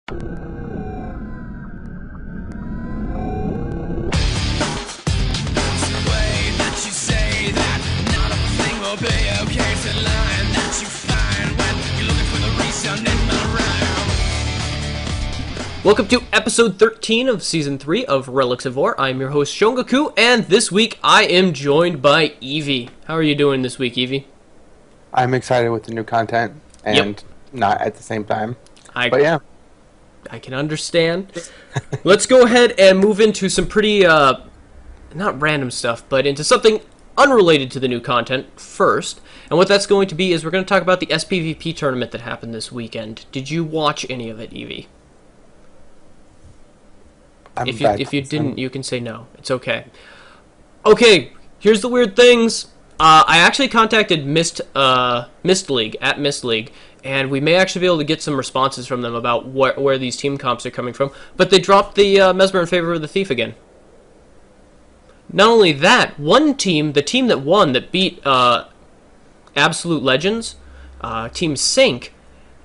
Welcome to episode 13 of season 3 of Relics of War. I'm your host Shongaku, and this week I am joined by Evee. How are you doing this week, Evee? I'm excited with the new content, and not at the same time. But yeah. I can understand. Let's go ahead and move into some pretty, not random stuff, but into something unrelated to the new content first. And what that's going to be is we're going to talk about the SPVP tournament that happened this weekend. Did you watch any of it, Evee? If you didn't, you can say no. It's okay. Okay, here's the weird things. I actually contacted Mist League, at Mist League, and we may actually be able to get some responses from them about where these team comps are coming from. But they dropped the Mesmer in favor of the Thief again. Not only that, one team, the team that won, that beat Absolute Legends, Team Sync,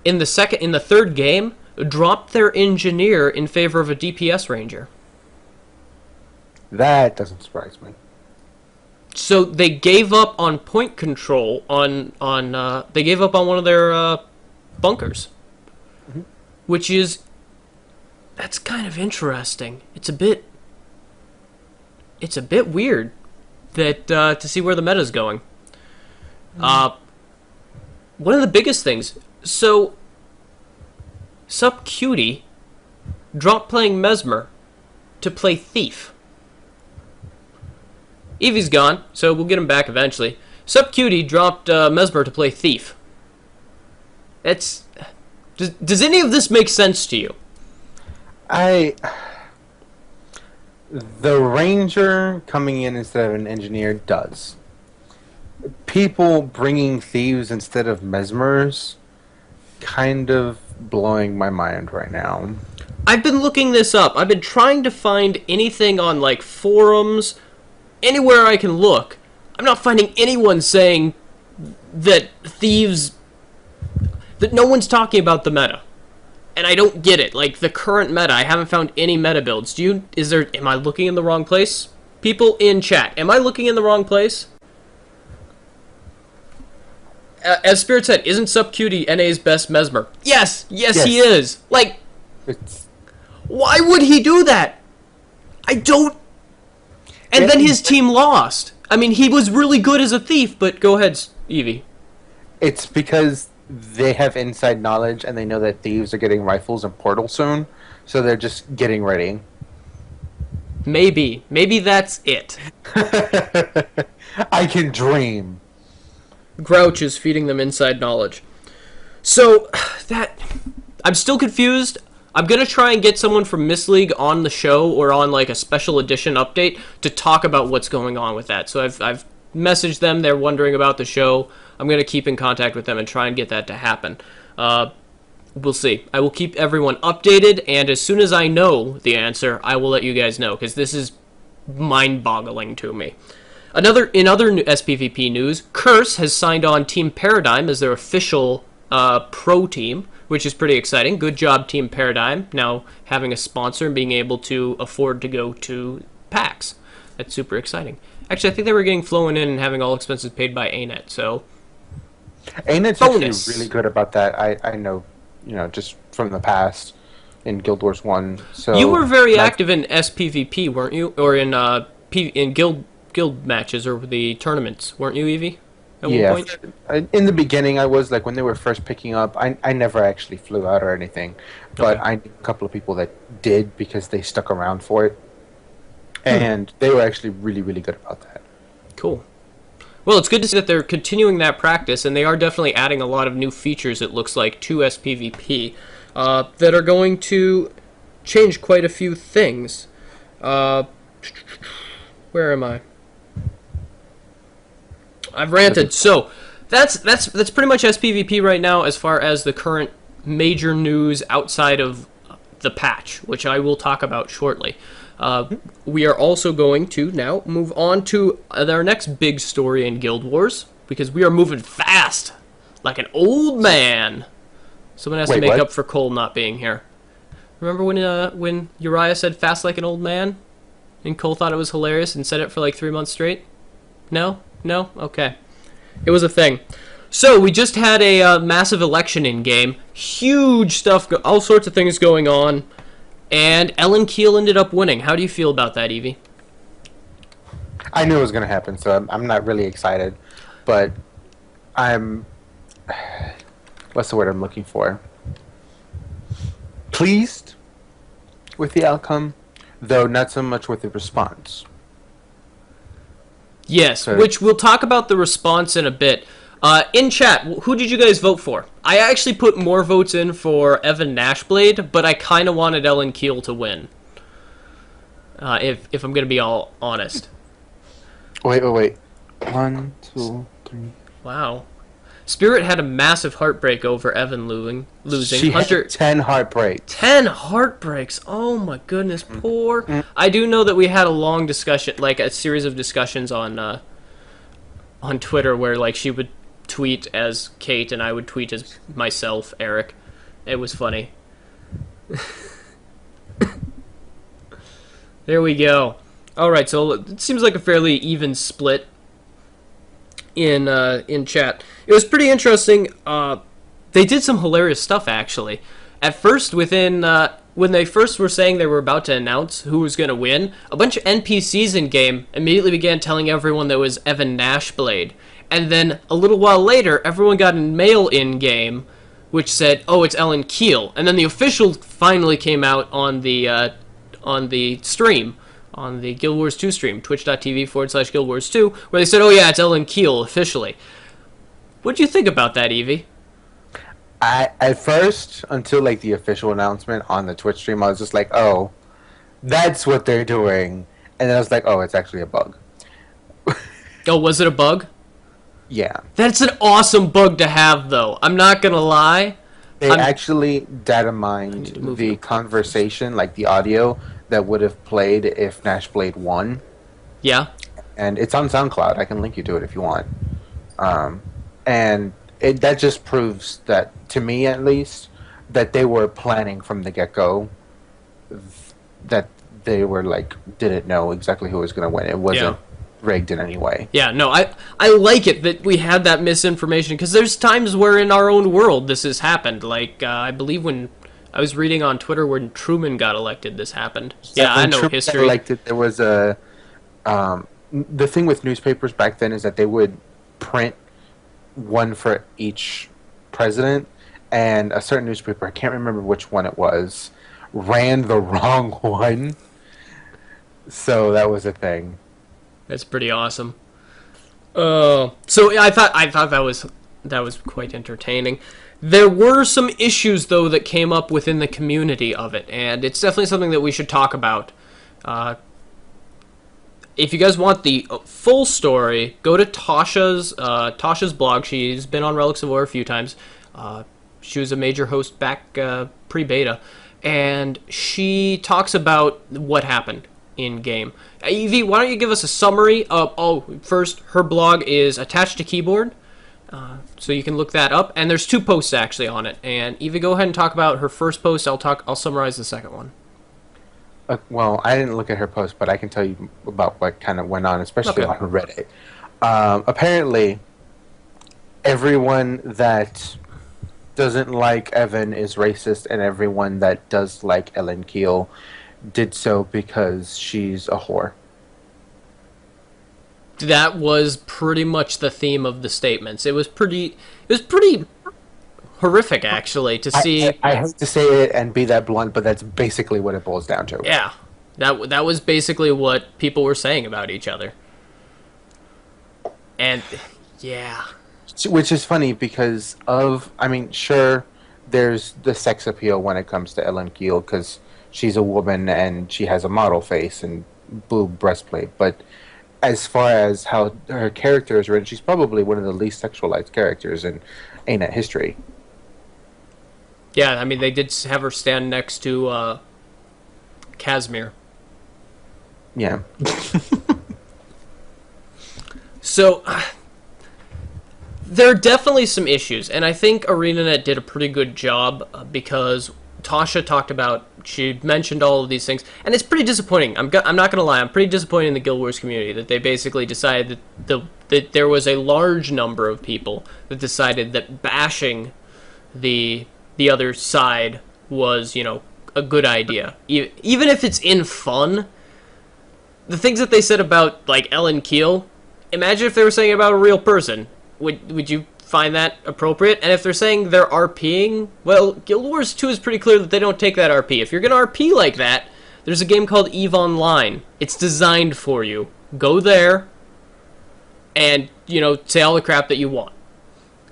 in the third game, dropped their engineer in favor of a DPS ranger. That doesn't surprise me. So they gave up on point control they gave up on one of their bunkers, which is that's kind of interesting. It's a bit weird that to see where the meta's going. One of the biggest things. So Sup Cutie dropped playing Mesmer to play Thief. Evee's gone, so we'll get him back eventually. Sup Cutie dropped Mesmer to play Thief. Does any of this make sense to you? The ranger coming in instead of an engineer does. People bringing thieves instead of Mesmers kind of blowing my mind right now. I've been looking this up. I've been trying to find anything on like forums, anywhere I can look. I'm not finding anyone saying that no one's talking about the meta. And I don't get it. Like the current meta, I haven't found any meta builds. Am I looking in the wrong place? People in chat, am I looking in the wrong place? As Spirit said, isn't Sup Cutie NA's best Mesmer? Yes, he is. Like, why would he do that? I don't... And then his team lost. I mean, he was really good as a thief, but go ahead, Evee. It's because they have inside knowledge and they know that thieves are getting rifles and portals soon, so they're just getting ready. Maybe that's it. I can dream. Grouch is feeding them inside knowledge. So, I'm still confused. I'm going to try and get someone from Mist League on the show or on like a special edition update to talk about what's going on with that. So I've messaged them. They're wondering about the show. I'm going to keep in contact with them and try and get that to happen. We'll see. I will keep everyone updated, and as soon as I know the answer, I will let you guys know, because this is mind-boggling to me. In other SPVP news, Curse has signed on Team Paradigm as their official pro team, which is pretty exciting. Good job, Team Paradigm, now having a sponsor and being able to afford to go to PAX. That's super exciting. Actually, I think they were getting flown in and having all expenses paid by ANET, so... ANET's actually really good about that. I know, just from the past in Guild Wars 1. So you were very active in SPVP, weren't you? Or in guild matches or the tournaments, weren't you, Evee? At one point? In the beginning I was, like when they were first picking up. I never actually flew out or anything, but I knew a couple of people that did because they stuck around for it, and they were actually really, really good about that. Cool. Well, it's good to see that they're continuing that practice, and they are definitely adding a lot of new features, it looks like, to SPVP that are going to change quite a few things. Where am I? I've ranted. So that's pretty much SPVP right now as far as the current major news outside of the patch, which I will talk about shortly. We are also going to now move on to our next big story in Guild Wars, because we are moving fast, like an old man. Someone has to make up for Cole not being here. Remember when Uriah said "fast like an old man," and Cole thought it was hilarious and said it for like 3 months straight? No, no, okay. It was a thing. So we just had a massive election in game. Huge stuff, all sorts of things going on, and Ellen Kiel ended up winning. How do you feel about that, Evie? I knew it was going to happen, so I'm not really excited. But I'm... What's the word I'm looking for? Pleased with the outcome, though not so much with the response. Yes, So, which we'll talk about the response in a bit. In chat, who did you guys vote for? I actually put more votes in for Evan Nashblade, but I kind of wanted Ellen Kiel to win. If I'm going to be all honest. wait. 1, 2, 3. Wow. Spirit had a massive heartbreak over Evan losing. She Hunter had 10 heartbreaks. 10 heartbreaks. Oh my goodness, poor. I do know that we had a long discussion, like a series of discussions on Twitter where like she would tweet as Kate and I would tweet as myself, Eric. It was funny. There we go. All right, so it seems like a fairly even split in chat. It was pretty interesting. They did some hilarious stuff actually. At first, when they first were saying they were about to announce who was going to win, a bunch of NPCs in game immediately began telling everyone that it was Evan Nashblade. And then a little while later, everyone got a mail in game which said, "Oh, it's Ellen Kiel." And then the official finally came out on the stream, on the Guild Wars 2 stream, twitch.tv/Guild Wars 2, where they said, "Oh yeah, it's Ellen Kiel officially." What do you think about that, Evie? At first, until like the official announcement on the Twitch stream, I was just like, "Oh, that's what they're doing," and then I was like, "Oh, it's actually a bug." Oh, was it a bug? Yeah, That's an awesome bug to have, though. I'm not gonna lie. they I'm- actually data mined the conversation, like the audio that would have played if Nashblade won, Yeah. and it's on SoundCloud. I can link you to it if you want. And that just proves that, to me at least, that they were planning from the get-go, that they were like didn't know exactly who was going to win. It wasn't rigged in any way. Yeah, no, I like it that we had that misinformation, because there's times where in our own world this has happened. Like, I believe when I was reading on Twitter when Truman got elected, this happened. Yeah, I know Truman history. got elected, there was a the thing with newspapers back then is that they would print one for each president, and a certain newspaper, I can't remember which one it was, ran the wrong one. So that was a thing. That's pretty awesome. So I thought that was quite entertaining. There were some issues though that came up within the community of it, and it's definitely something that we should talk about. If you guys want the full story, go to Tasha's blog. She's been on Relics of War a few times. She was a major host back pre-beta, and she talks about what happened in game. Evie, why don't you give us a summary of? First, her blog is attached to Keyboard, so you can look that up. And there's 2 posts actually on it. And Evie, go ahead and talk about her first post. I'll summarize the second one. Well, I didn't look at her post, but I can tell you about what kind of went on, especially on Reddit. Apparently, everyone that doesn't like Evan is racist, and everyone that does like Ellen Kiel did so because she's a whore. That was pretty much the theme of the statements. It was pretty horrific, actually, to see. I hate to say it and be that blunt, but that's basically what it boils down to. Yeah, that was basically what people were saying about each other. And, yeah. Which is funny because sure, there's the sex appeal when it comes to Ellen Kiel because she's a woman and she has a model face and boob breastplate, but as far as how her character is written, she's probably one of the least sexualized characters in ANET history. Yeah, I mean, they did have her stand next to Casimir. Yeah. So, there are definitely some issues, and I think ArenaNet did a pretty good job because Tasha talked about, she mentioned all of these things, and it's pretty disappointing. I'm not gonna lie, I'm pretty disappointed in the Guild Wars community that they basically decided that there was a large number of people that decided that bashing the other side was, you know, a good idea. Even if it's in fun, the things that they said about, like, Ellen Kiel, imagine if they were saying about a real person. Would you find that appropriate? And if they're saying they're RPing, well, Guild Wars 2 is pretty clear that they don't take that RP. If you're going to RP like that, there's a game called EVE Online. It's designed for you. Go there and, you know, say all the crap that you want.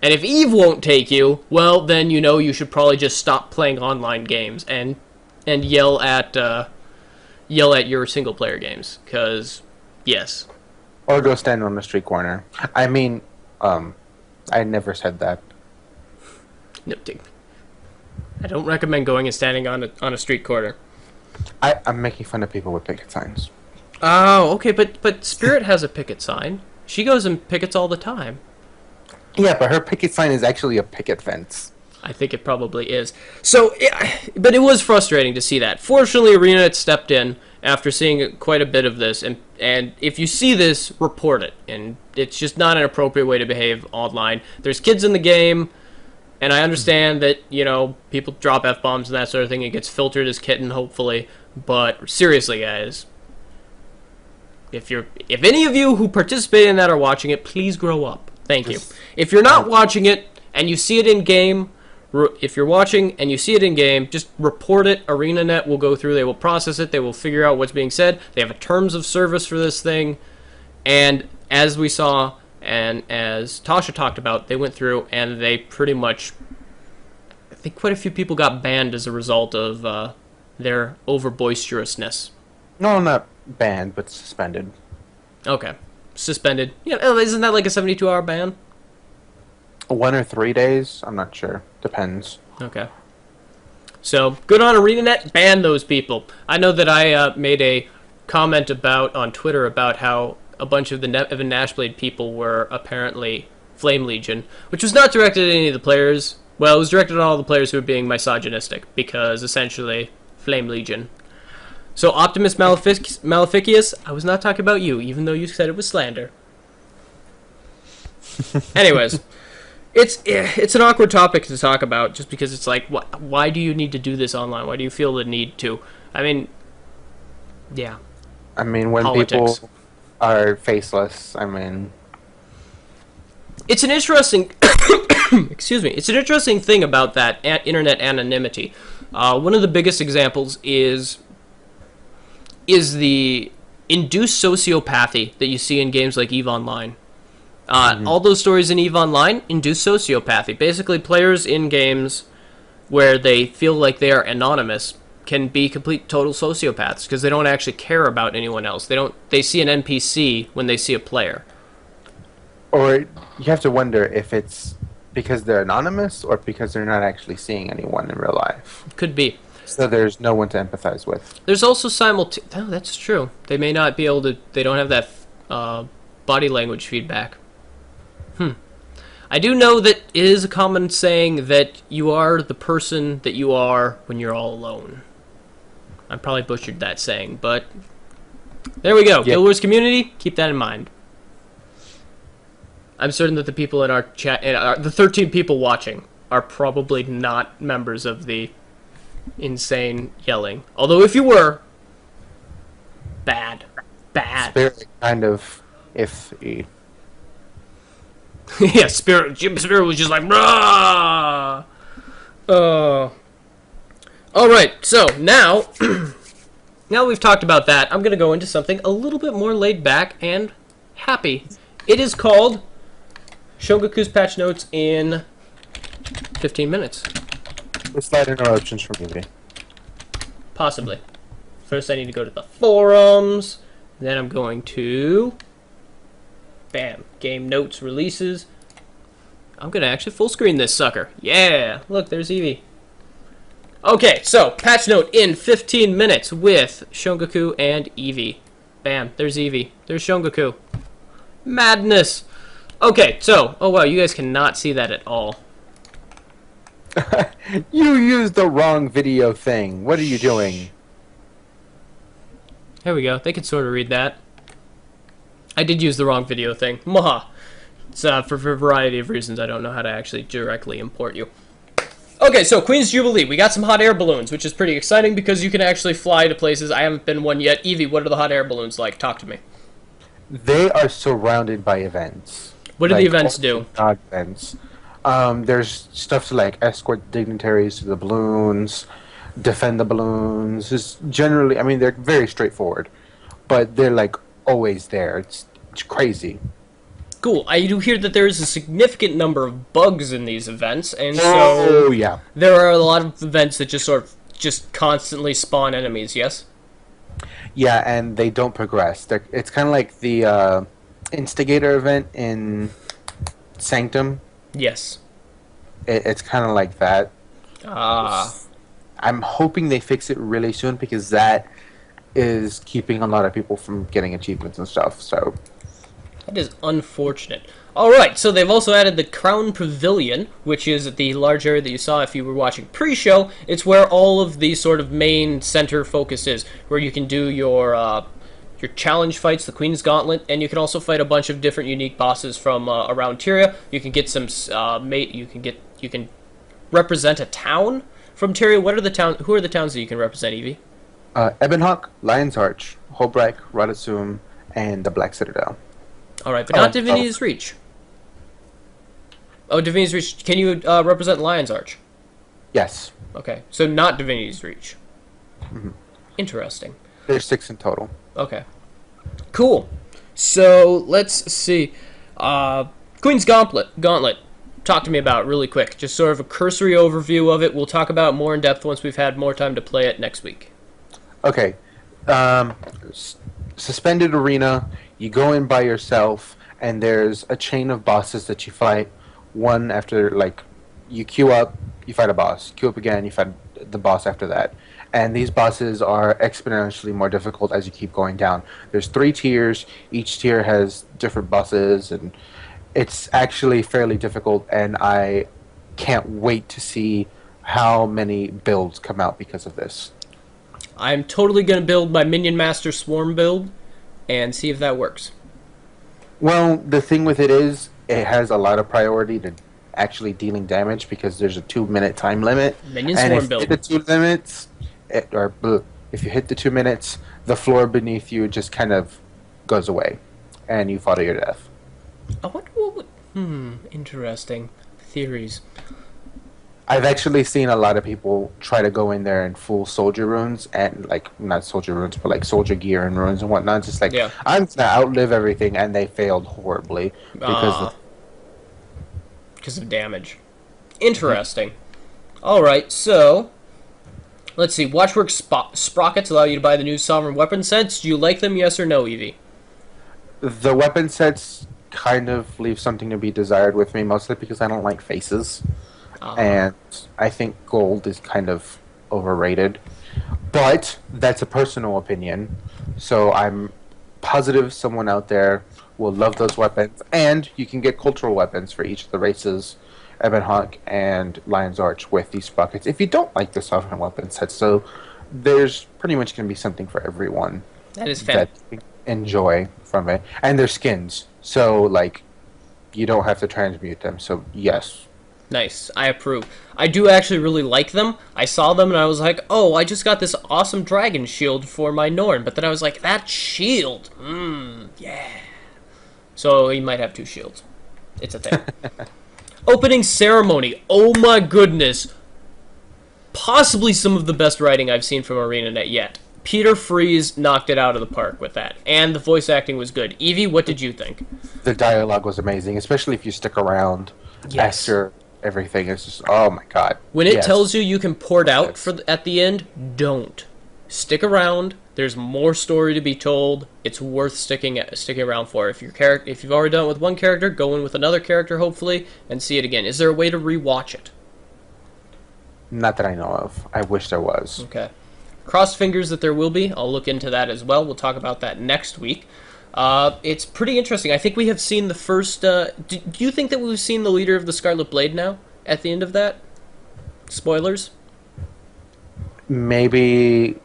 And if EVE won't take you, well, then you know you should probably just stop playing online games and yell at your single-player games, because, yes. Or go stand on the street corner. I mean, I never said that. No, I don't recommend going and standing on a street corner. I'm making fun of people with picket signs. Oh, okay, but Spirit has a picket sign. She goes and pickets all the time. Yeah, but her picket sign is actually a picket fence. I think it probably is. So, but it was frustrating to see that. Fortunately, ArenaNet stepped in after seeing quite a bit of this, and if you see this, report it. And it's just not an appropriate way to behave online. There's kids in the game, and I understand that, you know, people drop F-bombs and that sort of thing. It gets filtered as kitten, hopefully. But seriously, guys, if any of you who participated in that are watching it, please grow up. Thank you. If you're not watching it and you see it in game, if you're watching and you see it in game, just report it. ArenaNet will go through, they will process it, they will figure out what's being said. They have a terms of service for this thing, and as we saw and as Tasha talked about, they went through and they pretty much, I think quite a few people got banned as a result of their over boisterousness. No, not banned, but suspended. Okay. Suspended. Yeah, isn't that like a 72-hour ban? 1 or 3 days? I'm not sure. Depends. Okay. So, good on ArenaNet. Ban those people. I know that I made a comment on Twitter about how a bunch of the Evan Nashblade people were apparently Flame Legion, which was not directed at any of the players. Well, it was directed at all the players who were being misogynistic, because essentially, Flame Legion. So, Optimus Maleficius, I was not talking about you, even though you said it was slander. Anyways, it's an awkward topic to talk about, just because it's like, why do you need to do this online? Why do you feel the need to? I mean, yeah. I mean, when Politics. people are faceless, I mean... It's an interesting... excuse me. It's an interesting thing about that internet anonymity. One of the biggest examples is the induced sociopathy that you see in games like EVE Online. All those stories in EVE Online induce sociopathy. Basically, players in games where they feel like they are anonymous can be complete total sociopaths, because they don't actually care about anyone else. They see an NPC when they see a player. Or you have to wonder if it's because they're anonymous or because they're not actually seeing anyone in real life. Could be. So there's no one to empathize with. There's also oh, that's true. They may not be able to... They don't have that body language feedback. I do know that it is a common saying that you are the person that you are when you're all alone. I probably butchered that saying, but there we go. Yep. Guild Wars community, keep that in mind. I'm certain that the people in our chat, the 13 people watching, are probably not members of the insane yelling. Although if you were, bad. Spirit kind of iffy. Yeah, Spirit was just like, rah! Alright, so now, now we've talked about that, I'm going to go into something a little bit more laid back and happy. It is called Shogaku's Patch Notes in 15 minutes. Slight interruptions from Evee. Possibly. First I need to go to the forums, then I'm going to... Bam. Game notes, releases. I'm going to actually full screen this sucker. Yeah. Look, there's Evee. Okay, so, patch note in 15 minutes with Shogaku and Evee. Bam. There's Evee. There's Shogaku. Madness. Okay, so, oh wow, you guys cannot see that at all. You used the wrong video thing. What are you doing? There we go. They could sort of read that. I did use the wrong video thing. Maha. It's for a variety of reasons. I don't know how to actually directly import you. Okay, so Queen's Jubilee. We got some hot air balloons, which is pretty exciting because you can actually fly to places. I haven't been one yet. Evie, what are the hot air balloons like? Talk to me. They are surrounded by events. What do the events do? Events. There's stuff to like escort dignitaries to the balloons, defend the balloons. Just generally, I mean, they're very straightforward, but they're like always there. It's crazy. Cool. I do hear that there is a significant number of bugs in these events, and Oh so yeah, there are a lot of events that just constantly spawn enemies. Yes. yeah, and they don't progress. It's kind of like the instigator event in Sanctum. Yes. It's kind of like that. Ah. I'm hoping they fix it really soon because that is keeping a lot of people from getting achievements and stuff. So That is unfortunate. Alright, so they've also added the Crown Pavilion, which is the large area that you saw if you were watching pre-show. It's where all of the sort of main center focus is, where you can do your challenge fights, the Queen's Gauntlet, and you can also fight a bunch of different unique bosses from around Tyria. You can get some you can represent a town from Tyria. Who are the towns that you can represent, Evie? Ebonhawk, Lion's Arch, Holbrecht, Radisum, and the Black Citadel. Alright, but not Divinity's Reach. Oh, Divinity's Reach. Can you represent Lion's Arch? Yes. Okay, so not Divinity's Reach. Mhm. Interesting. There's 6 in total. Okay. Cool. So, let's see. Queen's Gauntlet. Talk to me about it really quick. Just sort of a cursory overview of it. We'll talk about it more in depth once we've had more time to play it next week. Okay. Suspended arena. You go in by yourself, and there's a chain of bosses that you fight. One after, like, you queue up, you fight a boss. Queue up again, you fight the boss after that. And these bosses are exponentially more difficult as you keep going down. There's 3 tiers. Each tier has different bosses, and it's actually fairly difficult, and I can't wait to see how many builds come out because of this. I'm totally going to build my Minion Master Swarm build and see if that works. Well, the thing with it is, it has a lot of priority to actually dealing damage because there's a 2-minute time limit. Minion And Swarm if build. you hit the 2 limits, if you hit the 2 minutes, the floor beneath you just kind of goes away, and you fall to your death. I wonder what would... interesting. Theories. I've actually seen a lot of people try to go in there in full soldier runes, and like not soldier runes, but like soldier gear and runes and whatnot. Just like Yeah. I'm gonna outlive everything, and they failed horribly because Because of damage. Interesting. Alright, so... Let's see. Watchwork sprockets allow you to buy the new Sovereign weapon sets. Do you like them, yes or no, Evie? the weapon sets kind of leave something to be desired with me, mostly because I don't like faces, and I think gold is kind of overrated. But that's a personal opinion, so I'm positive someone out there will love those weapons, and you can get cultural weapons for each of the races, Ebonhawk and Lion's Arch, with these buckets. If you don't like the sovereign weapon sets, so there's pretty much going to be something for everyone That is fair. that you enjoy from it, and they're skins, so like you don't have to transmute them. So yes. Nice. I approve. I do actually really like them. I saw them and I was like, oh, I just got this awesome dragon shield for my Norn. But then I was like, that shield. Yeah. So he might have 2 shields. It's a thing. Opening ceremony. Oh my goodness. Possibly some of the best writing I've seen from ArenaNet yet. Peter Freeze knocked it out of the park with that. And the voice acting was good. Evie, what did you think? The dialogue was amazing, especially if you stick around after everything. It's just, oh my god. When it tells you can port out at the end, don't. Stick around. There's more story to be told. It's worth sticking around for. If you've already done it with one character, go in with another character, hopefully, and see it again. Is there a way to rewatch it? Not that I know of. I wish there was. Okay. Cross fingers that there will be. I'll look into that as well. We'll talk about that next week. It's pretty interesting. I think we have seen the first... do you think that we've seen the leader of the Scarlet Blade now at the end of that? Spoilers? Maybe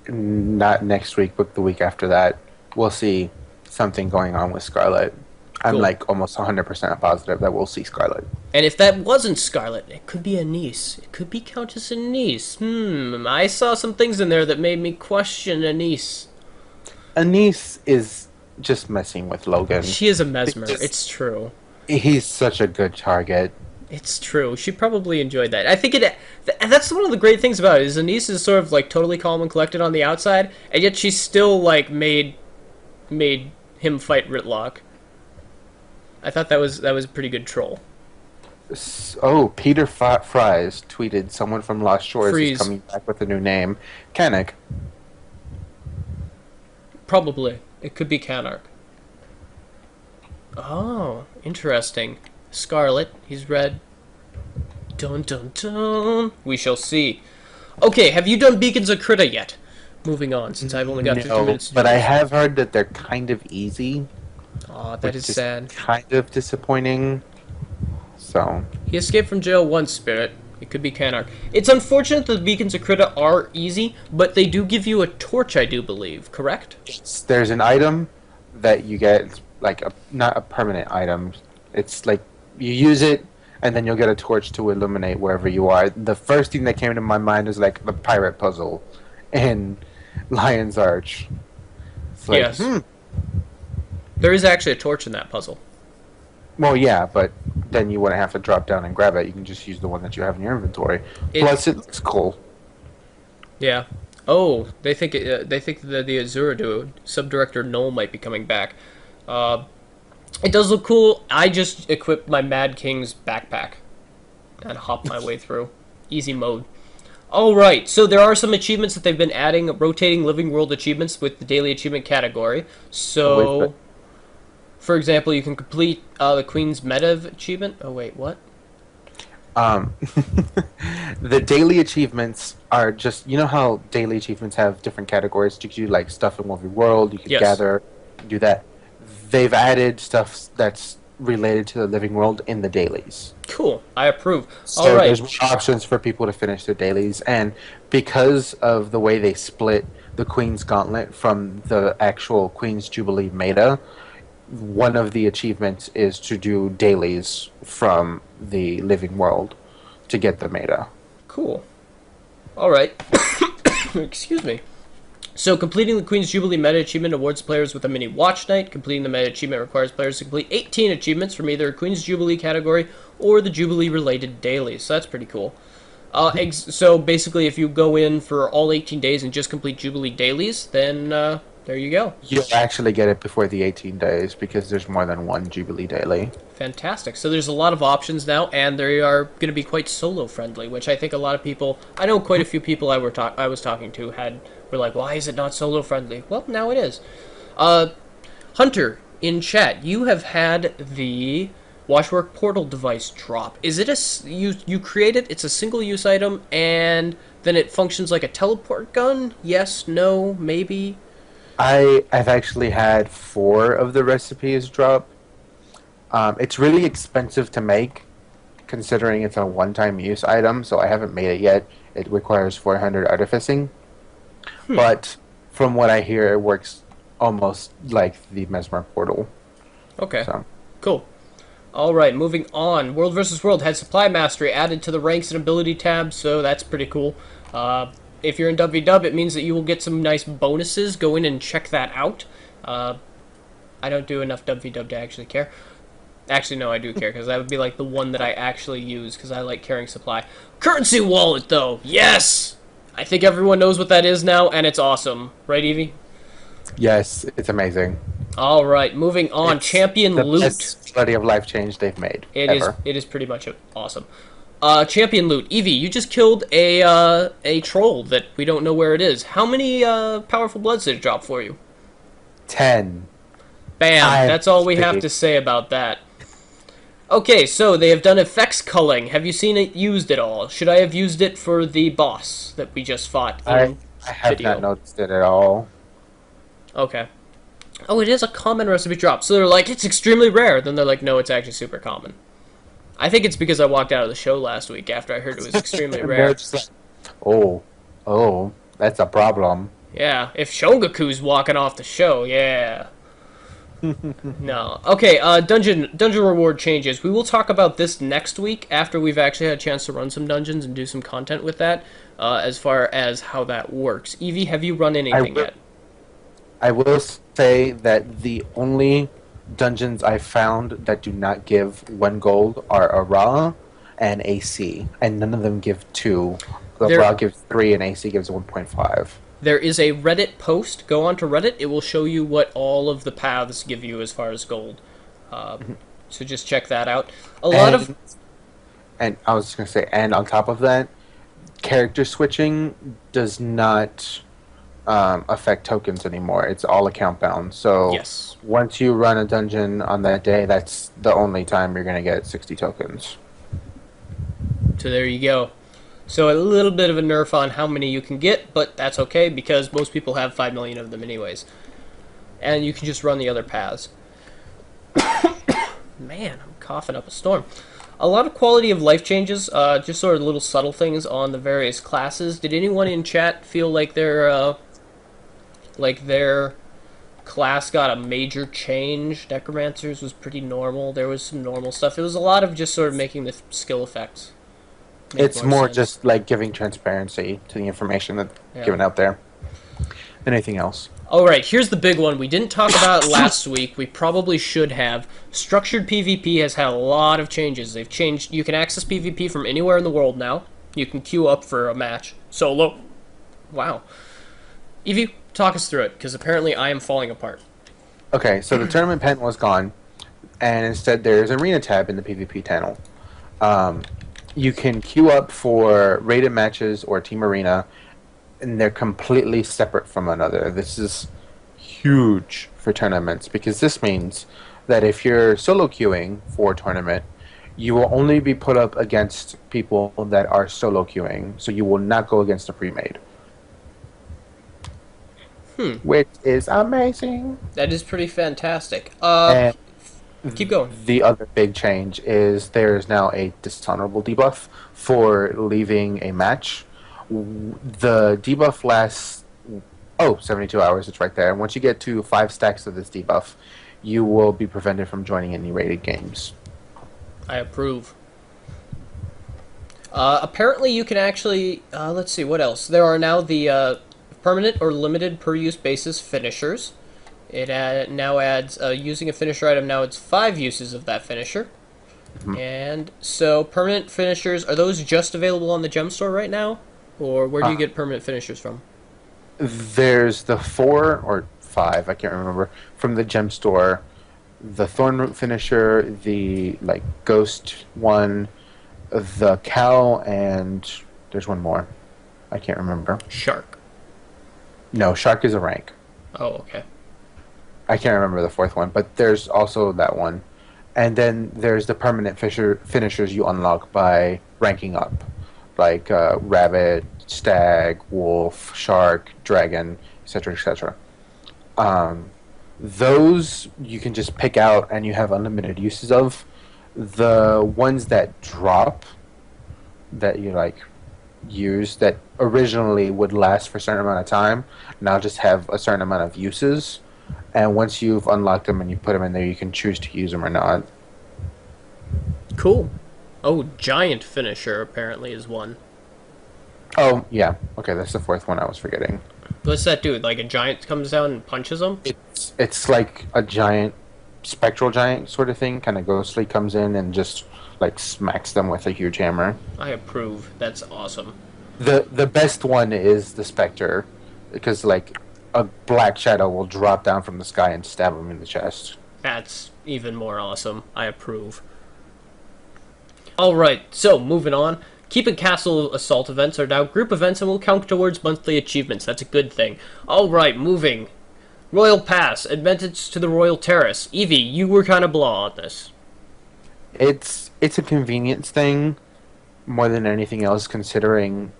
not next week, but the week after that, we'll see something going on with Scarlet. I'm Cool. like almost 100% positive that we'll see Scarlet. And if that wasn't Scarlet, it could be Anise. It could be Countess Anise. I saw some things in there that made me question Anise. Anise is just messing with Logan. She is a mesmer. Just- It's true. He's such a good target. It's true. She probably enjoyed that. I think that's one of the great things about it, is Anise is sort of like totally calm and collected on the outside, and yet she still like made him fight Ritlock. I thought that was a pretty good troll. Oh, Peter Fries tweeted someone from Lost Shores Freeze. is coming back with a new name. Kanek. Probably. It could be Canarch. Oh, interesting. Scarlet, he's red. Dun dun dun. We shall see. Okay, have you done Beacons of Krita yet? Moving on, since I've only got 15 No, minutes to do but I this. have heard that they're kind of easy. Aw, that is which sad. Kind of disappointing. So, He escaped from jail once, Spirit. It could be Canarch. It's unfortunate that the Beacons of Krita are easy, but they do give you a torch, I do believe, correct? there's an item that you get, like, not a permanent item. It's like, you use it, and then you'll get a torch to illuminate wherever you are. The first thing that came to my mind is, like, the pirate puzzle in Lion's Arch. It's like, Yes. There is actually a torch in that puzzle. Well, yeah, but then you wouldn't have to drop down and grab it. You can just use the one that you have in your inventory. Plus, it looks cool. Yeah. Oh, they think that the Azura dude, Subdirector Null, might be coming back. It does look cool. I just equipped my Mad King's backpack and hopped my way through. Easy mode. Alright, so there are some achievements that they've been adding, rotating Living World achievements with the daily achievement category. So, for example, you can complete the Queen's Medivh achievement. Oh, wait, what? The daily achievements are just, you know how daily achievements have different categories? You can do like stuff in Movie World, you can Yes. gather, do that. They've added stuff that's related to the living world in the dailies. Cool. I approve. So Alright. there's more options for people to finish their dailies, and because of the way they split the Queen's Gauntlet from the actual Queen's Jubilee meta, one of the achievements is to do dailies from the living world to get the meta. Cool. Alright. Excuse me. So, completing the Queen's Jubilee meta achievement awards players with a mini watch night. Completing the meta achievement requires players to complete 18 achievements from either Queen's Jubilee category or the Jubilee-related dailies. So that's pretty cool. So, basically, if you go in for all 18 days and just complete Jubilee dailies, then there you go. You'll actually get it before the 18 days because there's more than one Jubilee daily. Fantastic. So there's a lot of options now, and they are going to be quite solo-friendly, which I think a lot of people... I know quite a few people I was talking to were like, why is it not solo-friendly? Well, now it is. Hunter, in chat, you have had the Washwork Portal device drop. Is it you create it, it's a single-use item, and then it functions like a teleport gun? Yes, no, maybe? I've actually had 4 of the recipes drop. It's really expensive to make, considering it's a one-time use item, so I haven't made it yet. It requires 400 artificing. But from what I hear, it works almost like the Mesmer portal. Okay, So. cool. Alright, moving on. World vs. World had Supply Mastery added to the Ranks and Ability tab, so that's pretty cool. If you're in WW, it means that you will get some nice bonuses. Go in and check that out. I don't do enough WW to actually care. Actually, no, I do care, because that would be like the one that I actually use, because I like carrying supply. Currency Wallet, though! Yes! I think everyone knows what that is now, and it's awesome. Right, Evie? Yes, it's amazing. Alright, moving on. It's Champion the Loot. best quality of life change they've made. Ever. It is pretty much awesome. Champion Loot. Evie, you just killed a troll that we don't know where it is. How many powerful bloods did it drop for you? 10. Bam! That's all we have to say about that. Okay, so they have done effects culling. Have you seen it used at all? Should I have used it for the boss that we just fought in I have video? not noticed it at all. Okay. Oh, it is a common recipe drop. So they're like, it's extremely rare. Then they're like, no, it's actually super common. I think it's because I walked out of the show last week after I heard it was extremely And they're rare. just like, oh, oh, that's a problem. Yeah, if Shongaku's walking off the show, yeah. No. Okay, dungeon reward changes. We will talk about this next week after we've actually had a chance to run some dungeons and do some content with that, as far as how that works. Evie, have you run I anything will, yet? I will say that the only dungeons I found that do not give 1 gold are Ara and AC, and none of them give 2. The There Ra gives 3 and AC gives 1.5. There is a Reddit post. Go on to Reddit. It will show you what all of the paths give you as far as gold. Uh, so just check that out. A lot of And I was just gonna say, and on top of that, character switching does not affect tokens anymore. It's all account bound. So yes. once you run a dungeon on that day, that's the only time you're gonna get 60 tokens. So there you go. So a little bit of a nerf on how many you can get, but that's okay because most people have 5 million of them anyways. And you can just run the other paths. Man, I'm coughing up a storm. A lot of quality of life changes, just sort of little subtle things on the various classes. Did anyone in chat feel like their class got a major change? Necromancers was pretty normal. There was some normal stuff. It was a lot of just sort of making the skill effects make It's more sense. just like giving transparency to the information that's given out there than anything else. All right, here's the big one. We didn't talk about it last week. We probably should have. Structured PvP has had a lot of changes. They've changed. You can access PvP from anywhere in the world now. You can queue up for a match solo. Wow. Evie, talk us through it, because apparently I am falling apart. Okay, so the tournament pen was gone, and instead there's an arena tab in the PvP panel. You can queue up for rated matches or team arena, and they're completely separate from one another. This is huge for tournaments because this means that if you're solo queuing for a tournament, you will only be put up against people that are solo queuing, so you will not go against a pre-made. Which is amazing. That is pretty fantastic. And Keep going. the other big change is there is now a dishonorable debuff for leaving a match. The debuff lasts 72 hours. It's right there. And once you get to 5 stacks of this debuff, you will be prevented from joining any rated games. I approve. Apparently you can actually, let's see, what else? There are now the permanent or limited per-use basis finishers. It now adds, using a finisher item now it's 5 uses of that finisher. And so permanent finishers, are those just available on the gem store right now? Or where do you get permanent finishers from? There's the 4 or 5, I can't remember, from the gem store. The Thornroot finisher, the ghost one, the cow, and there's one more. I can't remember. Shark. No, shark is a rank. Oh, okay. I can't remember the 4th one, but there's also that one. And then there's the permanent finishers you unlock by ranking up. Like rabbit, stag, wolf, shark, dragon, etc., etc. Those you can just pick out and you have unlimited uses of. The ones that drop, that you use, that originally would last for a certain amount of time, now just have a certain amount of uses. And once you've unlocked them and you put them in there, you can choose to use them or not. Cool. Oh, giant finisher apparently is one. Oh, yeah. Okay, that's the 4th one I was forgetting. What's that do? Like a giant comes down and punches them? It's like a giant, spectral giant sort of thing. Kind of ghostly comes in and just smacks them with a huge hammer. I approve. That's awesome. The best one is the Spectre, because a black shadow will drop down from the sky and stab him in the chest. That's even more awesome. I approve. Alright, so moving on. Keep and Castle Assault events are now group events and will count towards monthly achievements. That's a good thing. Alright, moving. Royal Pass, advantage to the Royal Terrace. Evie, you were kind of blah on this. It's a convenience thing more than anything else, considering,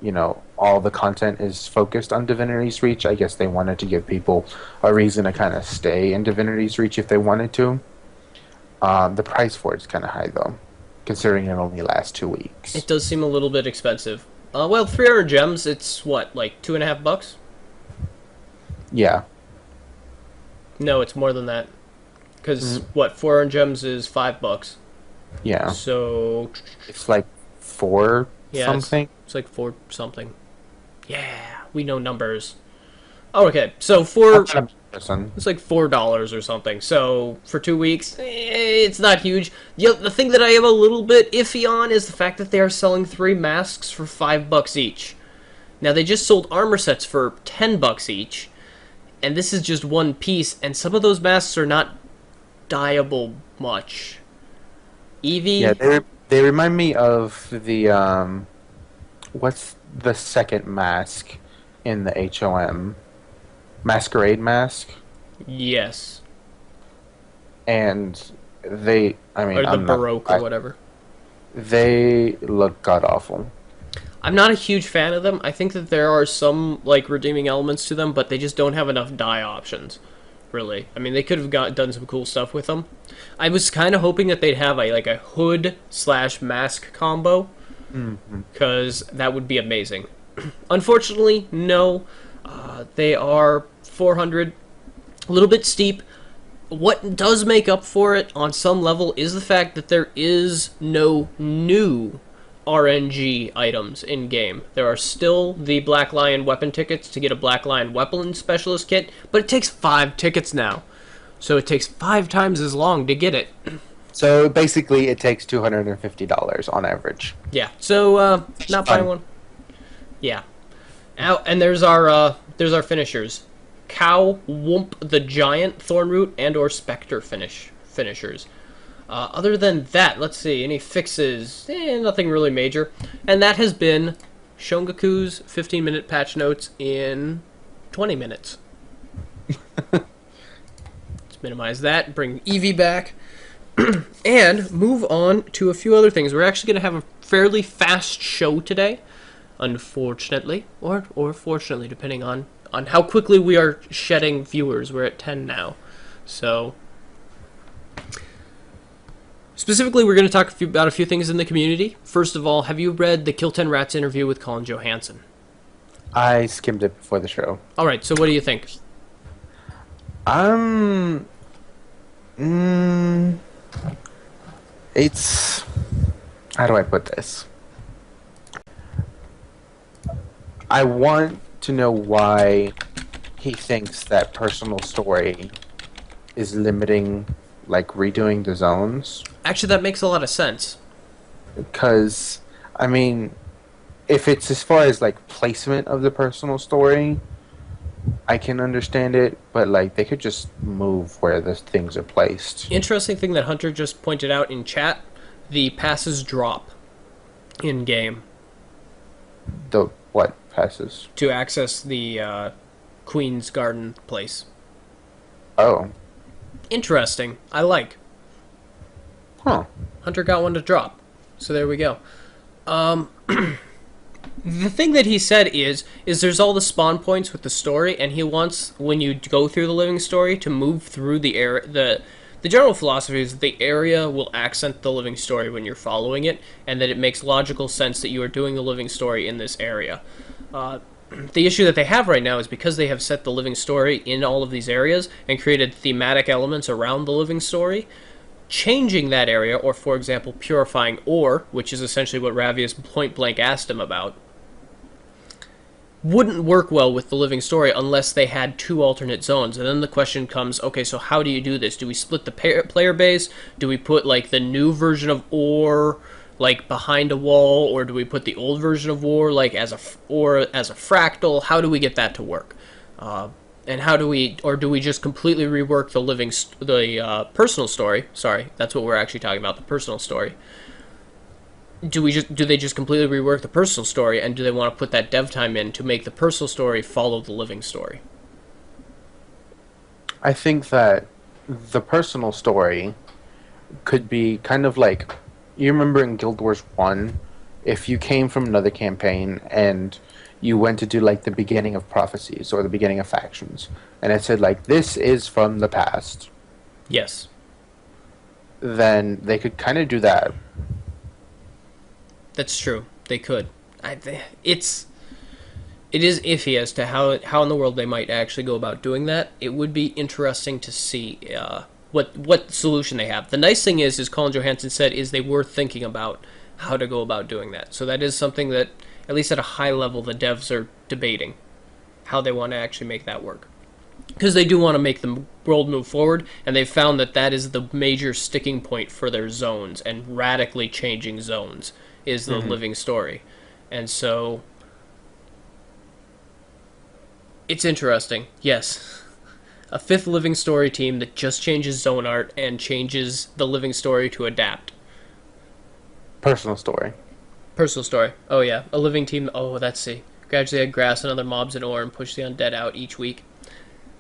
all the content is focused on Divinity's Reach. I guess they wanted to give people a reason to kind of stay in Divinity's Reach if they wanted to. The price for it's kind of high, though, considering it only lasts 2 weeks. It does seem a little bit expensive. Well, 300 gems, it's what, like $2.50? Yeah. No, it's more than that. Because, what, 400 gems is $5. Yeah. So, It's like 4 yeah, something. it's like 4 something. Yeah, we know numbers. Oh, okay, so for... Person. It's like $4 or something. So for 2 weeks, it's not huge. The thing that I am a little bit iffy on is the fact that they are selling 3 masks for $5 each. Now they just sold armor sets for $10 each, and this is just one piece. And some of those masks are not dyeable much. Evee. Yeah, they remind me of the what's the second mask in the HOM? Masquerade mask. Yes. And they, I mean, Or the I'm Baroque not, or whatever. they look god awful. I'm not a huge fan of them. I think that there are some like redeeming elements to them, but they just don't have enough dye options. Really, I mean, they could have done some cool stuff with them. I was kind of hoping that they'd have a hood / mask combo, because that would be amazing. Unfortunately, no. They are 400, a little bit steep. What does make up for it on some level is the fact that there is no new RNG items in game. There are still the Black Lion weapon tickets to get a Black Lion weapon specialist kit, but it takes 5 tickets now. So it takes 5 times as long to get it. So basically, it takes $250 on average. Yeah, so not buying one. Yeah. And there's our finishers. Cow, Whoomp the Giant, Thornroot, and or Spectre finishers. Other than that, let's see, any fixes? Nothing really major. And that has been Shongaku's 15-minute patch notes in 20 minutes. Let's minimize that, bring Evee back, and move on to a few other things. We're actually going to have a fairly fast show today, unfortunately, or fortunately, depending on how quickly we are shedding viewers. We're at 10 now. So, specifically, we're going to talk about a few things in the community. First of all, have you read the Kill 10 Rats interview with Colin Johansson? I skimmed it before the show. All right, so what do you think? It's... How do I put this? I want to know why he thinks that personal story is limiting, like, redoing the zones. Actually, that makes a lot of sense. Because, I mean, if it's as far as, like, placement of the personal story, I can understand it, but, like, they could just move where the things are placed. Interesting thing that Hunter just pointed out in chat, the passes drop in-game. The what passes? To access the Queen's Garden place. Oh. Interesting. I like. Huh. Hunter got one to drop. So there we go. The thing that he said is there's all the spawn points with the story, and he wants, when you go through the living story, to move through the area. The general philosophy is that the area will accent the living story when you're following it, and that it makes logical sense that you are doing the living story in this area. The issue that they have right now is because they have set the living story in all of these areas and created thematic elements around the living story, changing that area, or for example purifying ore, which is essentially what Ravius point blank asked him about, wouldn't work well with the living story unless they had 2 alternate zones. And then the question comes, okay, so how do you do this? Do we split the player base? Do we put like the new version of ore like behind a wall, or do we put the old version of ore like as a fractal? How do we get that to work? And how do we, or do we just completely rework the personal story? Sorry, that's what we're actually talking about, the personal story. Do they just completely rework the personal story, and do they want to put that dev time in to make the personal story follow the living story? I think that the personal story could be kind of like, you remember in Guild Wars 1, if you came from another campaign and you went to do like the beginning of prophecies or the beginning of factions, and it said like, this is from the past. Yes. Then they could kind of do that. That's true. They could. It's it is iffy as to how in the world they might actually go about doing that. It would be interesting to see what solution they have. The nice thing is Colin Johansson said, is they were thinking about how to go about doing that. So that is something that, at least at a high level, the devs are debating how they want to actually make that work. Because they do want to make the world move forward, and they've found that that is the major sticking point for their zones, and radically changing zones is the living story. And so it's interesting. Yes. A fifth living story team that just changes zone art and changes the living story to adapt. Personal story. Personal story. Oh, yeah. A living team. Oh, let's see. Gradually add grass and other mobs in ore and push the undead out each week.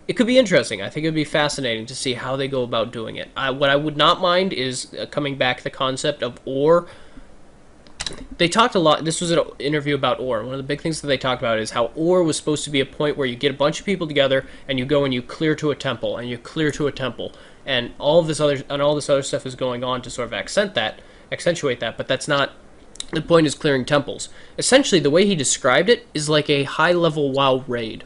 It could be interesting. I think it would be fascinating to see how they go about doing it. What I would not mind is coming back to the concept of ore. They talked a lot. This was an interview about ore. One of the big things that they talked about is how ore was supposed to be a point where you get a bunch of people together and you go and you clear to a temple and you clear to a temple, and all this other stuff is going on to sort of accentuate that. But that's not the point. Is clearing temples. Essentially, the way he described it is like a high-level WoW raid.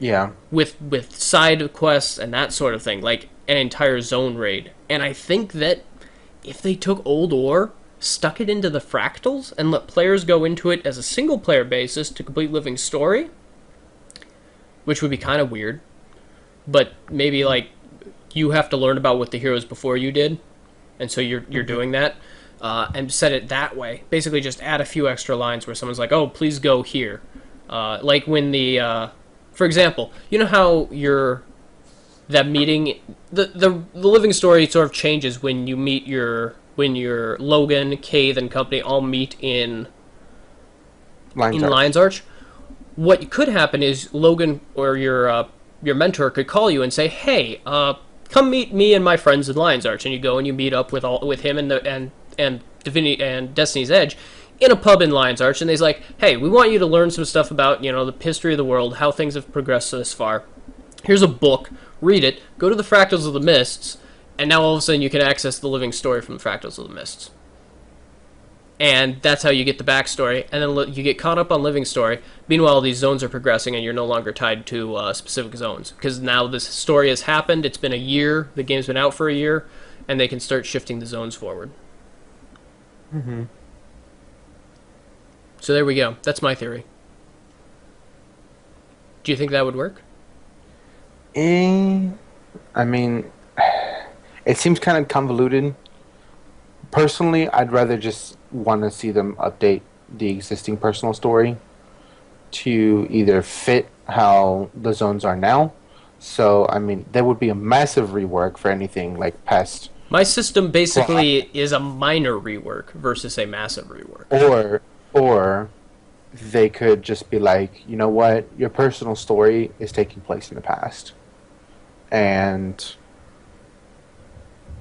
Yeah. With side quests and that sort of thing, like an entire zone raid. And I think that if they took old ore, stuck it into the fractals, and let players go into it as a single-player basis to complete living story, which would be kind of weird, but maybe like you have to learn about what the heroes before you did, and so you're doing that, and set it that way. Basically, just add a few extra lines where someone's like, "Oh, please go here," like when for example, you know how that meeting, the living story sort of changes when you meet when your Logan, Cade, and company all meet in Lion's Arch. What could happen is Logan or your mentor could call you and say, "Hey, come meet me and my friends in Lion's Arch," and you go and you meet up with him and Divinity and Destiny's Edge in a pub in Lion's Arch, and he's like, "Hey, we want you to learn some stuff about, the history of the world, how things have progressed this far. Here's a book, read it, go to the Fractals of the Mists, and now all of a sudden you can access the living story from the Fractals of the Mists." And that's how you get the backstory, and then you get caught up on living story. Meanwhile, these zones are progressing, and you're no longer tied to specific zones, because now this story has happened, it's been a year, the game's been out for a year, and they can start shifting the zones forward. Mm-hmm. So there we go. That's my theory. Do you think that would work? I mean, it seems kind of convoluted. Personally, I'd rather just want to see them update the existing personal story to either fit how the zones are now. So, I mean, there would be a massive rework for anything like past. My system basically is a minor rework versus a massive rework. Or they could just be like, you know what, your personal story is taking place in the past. And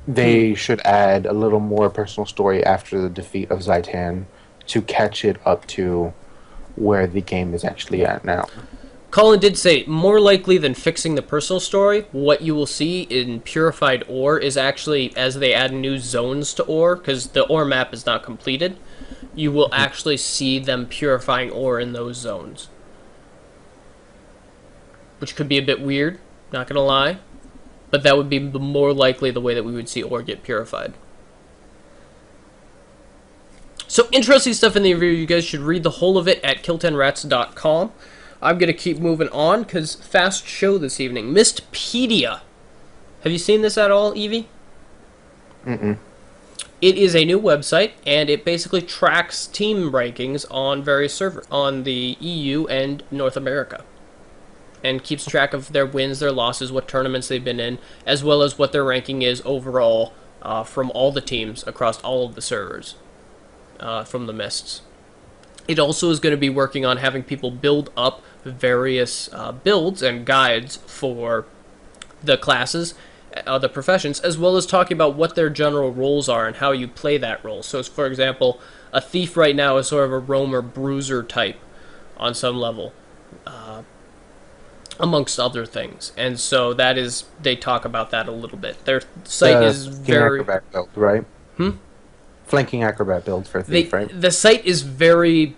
they should add a little more personal story after the defeat of Zaitan to catch it up to where the game is actually at now. Colin did say, more likely than fixing the personal story, what you will see in Purified Ore is actually, as they add new zones to Ore, because the Ore map is not completed, you will actually see them purifying ore in those zones. Which could be a bit weird, not gonna lie. But that would be more likely the way that we would see ore get purified. So interesting stuff in the review. You guys should read the whole of it at kill10rats.com. I'm gonna keep moving on, because fast show this evening. Mistpedia. Have you seen this at all, Evie? Mm-mm. It is a new website, and it basically tracks team rankings on various servers on the EU and North America, and keeps track of their wins, their losses, what tournaments they've been in, as well as what their ranking is overall from all the teams across all of the servers from the Mists. It also is going to be working on having people build up various builds and guides for the classes, the professions, as well as talking about what their general roles are and how you play that role. So, for example, a thief right now is sort of a roamer bruiser type on some level, amongst other things. And so that is, they talk about that a little bit. Their site is very... Acrobat build, right? flanking acrobat build for Thief, right? The site is very...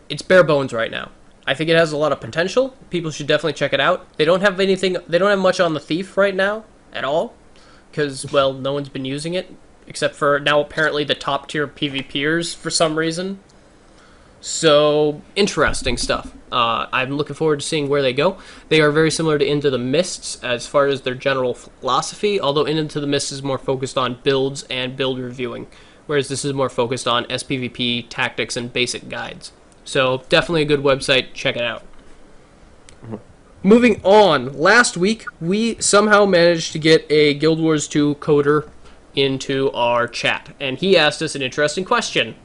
It's bare bones right now. I think it has a lot of potential. People should definitely check it out. They don't have anything... They don't have much on the Thief right now at all. Because, well, no one's been using it. Except for now apparently the top tier PvPers for some reason. So, interesting stuff. I'm looking forward to seeing where they go. They are very similar to Into the Mists as far as their general philosophy, although Into the Mists is more focused on builds and build reviewing, whereas this is more focused on SPVP, tactics, and basic guides. So, definitely a good website. Check it out. Moving on, last week we somehow managed to get a Guild Wars 2 coder into our chat, and he asked us an interesting question.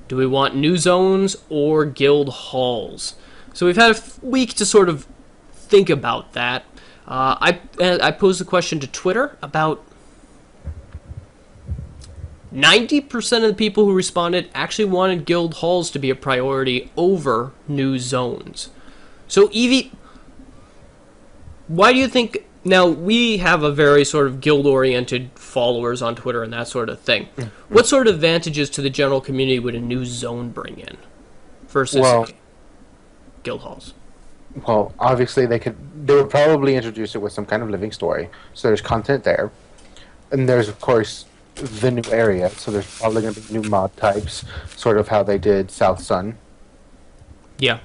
Do we want new zones or guild halls? So we've had a week to sort of think about that. I posed the question to Twitter. About 90% of the people who responded actually wanted guild halls to be a priority over new zones. So Evie, why do you think... Now, we have a very sort of guild-oriented followers on Twitter and that sort of thing. What sort of advantages to the general community would a new zone bring in versus guild halls? Well, obviously they would probably introduce it with some kind of living story. So there's content there. And there's, of course, the new area. So there's probably going to be new mod types, sort of how they did South Sun. Yeah.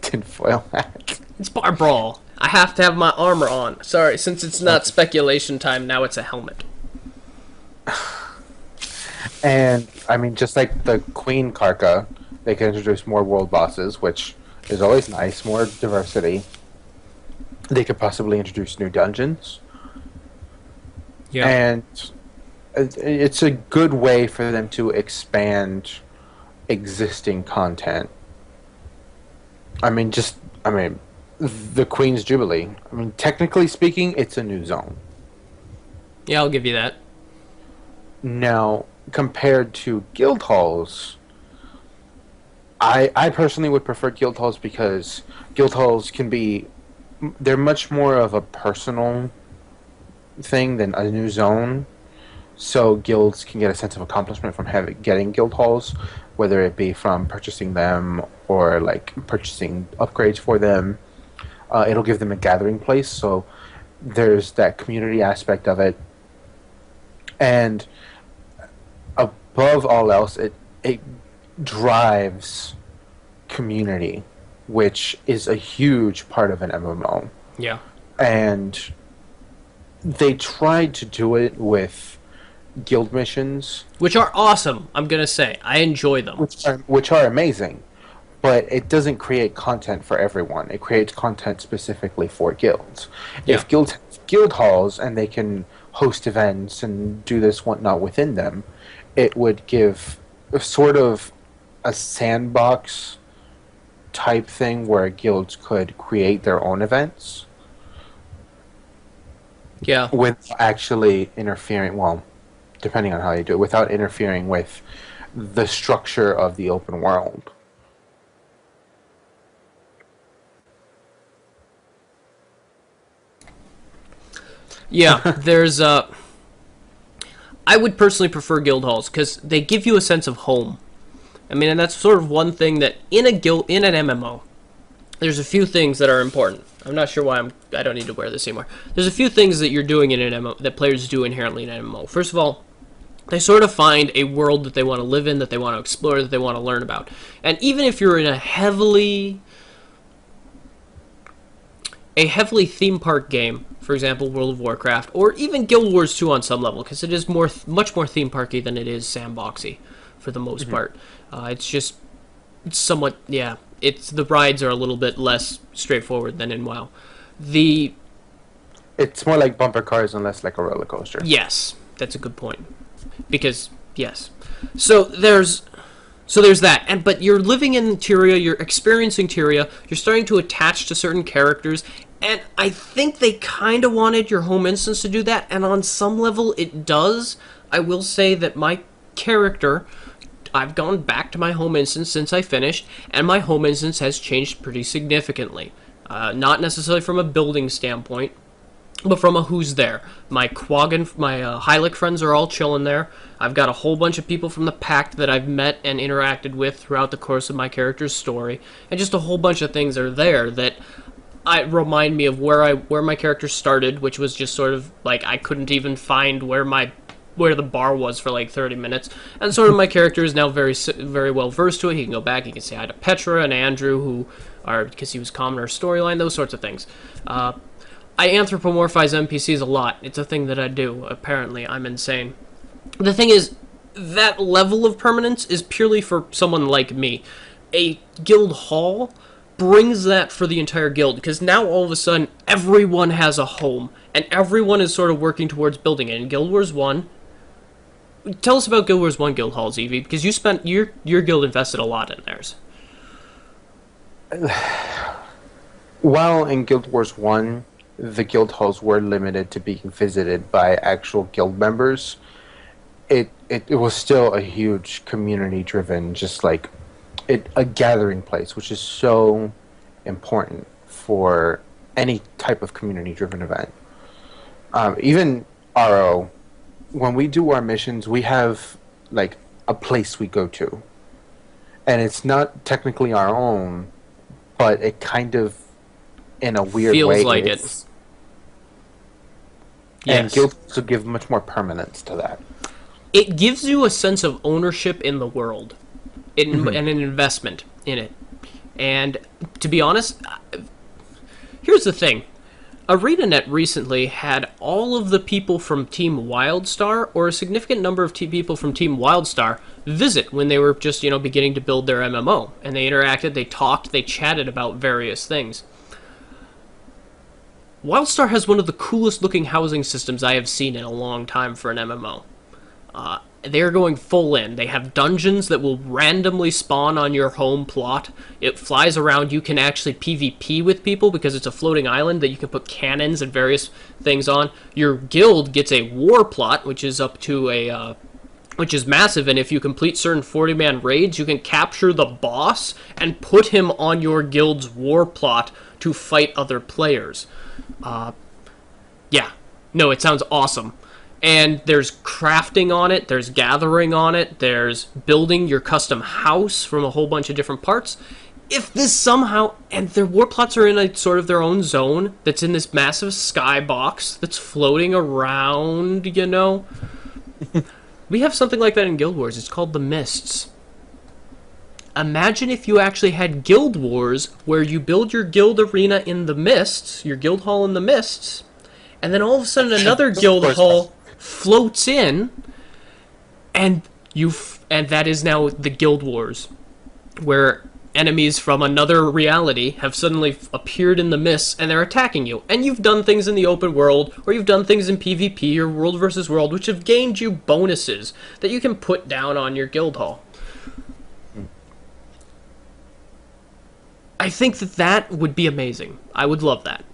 Tinfoil hat. It's Bar Brawl. I have to have my armor on. Sorry, since it's not speculation time, now it's a helmet. And, I mean, just like the Queen Karka, they can introduce more world bosses, which is always nice, more diversity. They could possibly introduce new dungeons. Yeah. And it's a good way for them to expand existing content. The Queen's Jubilee. I mean, technically speaking, it's a new zone. Yeah, I'll give you that. Now, compared to guild halls, I personally would prefer guild halls because guild halls they're much more of a personal thing than a new zone. So guilds can get a sense of accomplishment from getting guild halls, whether it be from purchasing them or like purchasing upgrades for them. It'll give them a gathering place, so there's that community aspect of it. And above all else, it drives community, which is a huge part of an MMO. Yeah. And they tried to do it with guild missions, Which are awesome, I'm going to say. I enjoy them. which are amazing. But it doesn't create content for everyone. It creates content specifically for guilds. Yeah. If guilds have guild halls and they can host events and do this whatnot within them, it would give sort of a sandbox type thing where guilds could create their own events. Yeah. With actually interfering, well, depending on how you do it, without interfering with the structure of the open world. Yeah, I would personally prefer guild halls because they give you a sense of home. I mean, and that's sort of one thing that in an MMO, there's a few things that are important. I'm not sure why I don't need to wear this anymore. There's a few things that you're doing in an MMO that players do inherently in an MMO. First of all, they sort of find a world that they want to live in, that they want to explore, that they want to learn about. And even if you're in a heavily theme park game, for example, World of Warcraft, or even Guild Wars 2 on some level, because it is much more theme parky than it is sandboxy, for the most part. It's somewhat, yeah. The rides are a little bit less straightforward than in WoW. It's more like bumper cars and less like a roller coaster. Yes, that's a good point. Because yes, so there's that, but you're living in Tyria, you're experiencing Tyria, you're starting to attach to certain characters, and I think they kind of wanted your home instance to do that, and on some level it does. I will say that my character, I've gone back to my home instance since I finished, and my home instance has changed pretty significantly. Not necessarily from a building standpoint, but from a who's there. My Hylic friends are all chilling there. I've got a whole bunch of people from the Pact that I've met and interacted with throughout the course of my character's story, and just a whole bunch of things are there that remind me of where my character started, which was just sort of like I couldn't even find where the bar was for like 30 minutes, and sort of my character is now very well versed to it. He can go back, he can say hi to Petra and Andrew, who are, because he was common in our storyline, those sorts of things. I anthropomorphize NPCs a lot. It's a thing that I do. Apparently, I'm insane. The thing is, that level of permanence is purely for someone like me. A guild hall brings that for the entire guild, because now all of a sudden, everyone has a home, and everyone is sort of working towards building it. In Guild Wars 1, tell us about Guild Wars 1 guild halls, Evie, because you spent, your guild invested a lot in theirs. While in Guild Wars 1, the guild halls were limited to being visited by actual guild members, it was still a huge community-driven, just like a gathering place, which is so important for any type of community-driven event. Even RO, when we do our missions, we have like a place we go to, and it's not technically our own, but it kind of, in a weird Feels way, like is. it. And Yes. guilds will give much more permanence to that. It gives you a sense of ownership in the world, and an investment in it. And to be honest, here's the thing. ArenaNet recently had all of the people from Team WildStar, or a significant number of people from Team WildStar, visit when they were just, beginning to build their MMO. And they interacted, they talked, they chatted about various things. WildStar has one of the coolest looking housing systems I have seen in a long time for an MMO. They're going full in. They have dungeons that will randomly spawn on your home plot. It flies around. You can actually PvP with people because it's a floating island that you can put cannons and various things on. Your guild gets a war plot, which is up to which is massive, and if you complete certain 40-man raids, you can capture the boss and put him on your guild's war plot to fight other players. Yeah. No, it sounds awesome. And there's crafting on it, there's gathering on it, there's building your custom house from a whole bunch of different parts. If this somehow, and their war plots are in a sort of their own zone that's in this massive skybox that's floating around, We have something like that in Guild Wars. It's called the Mists. Imagine if you actually had Guild Wars where you build your guild arena in the Mists, your guild hall in the Mists, and then all of a sudden another guild hall floats in, and that is now the Guild Wars, where enemies from another reality have suddenly appeared in the mists and they're attacking you. And you've done things in the open world, or you've done things in PvP or world versus world, which have gained you bonuses that you can put down on your guild hall. I think that would be amazing. I would love that.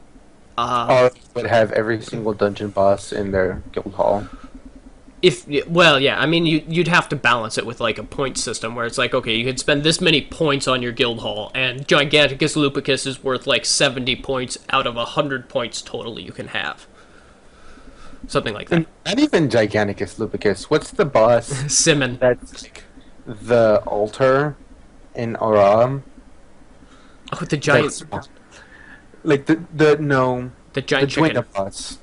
Would have every single dungeon boss in their guild hall. I mean, you'd have to balance it with like a point system where it's like, okay, you could spend this many points on your guild hall, and Giganticus Lupicus is worth like 70 points out of 100 points totally you can have. Something like that. Not even Giganticus Lupicus. What's the boss? Simon. That's like the altar in Aram. Oh, the giant... Like the giant chicken. Duena boss.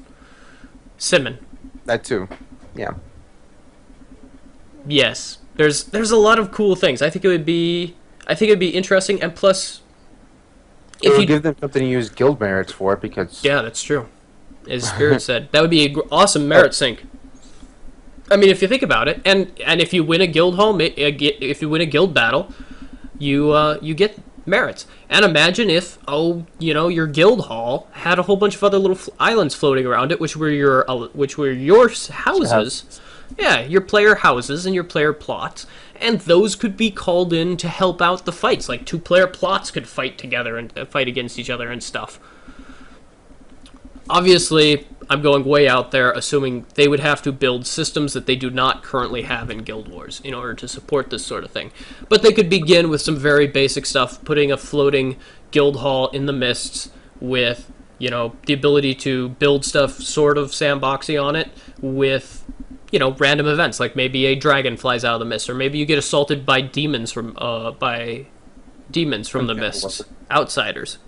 Simon. That too. Yeah. Yes. There's a lot of cool things. I think it would be interesting, and plus If you give them something to use guild merits for, because yeah, that's true. As Spirit said, that would be an awesome merit sink. I mean, if you think about it, and if you win a guild hall, if you win a guild battle, you get merits. And imagine if your guild hall had a whole bunch of other little islands floating around it, which were your houses. Yeah, your player houses and your player plots, and those could be called in to help out the fights. Like 2-player plots could fight together and fight against each other and stuff. Obviously, I'm going way out there, assuming they would have to build systems that they do not currently have in Guild Wars in order to support this sort of thing. But they could begin with some very basic stuff, putting a floating guild hall in the mists with You know, the ability to build stuff sort of sandboxy on it with, you know, random events, like maybe a dragon flies out of the mist, or maybe you get assaulted by demons from the mists, outsiders.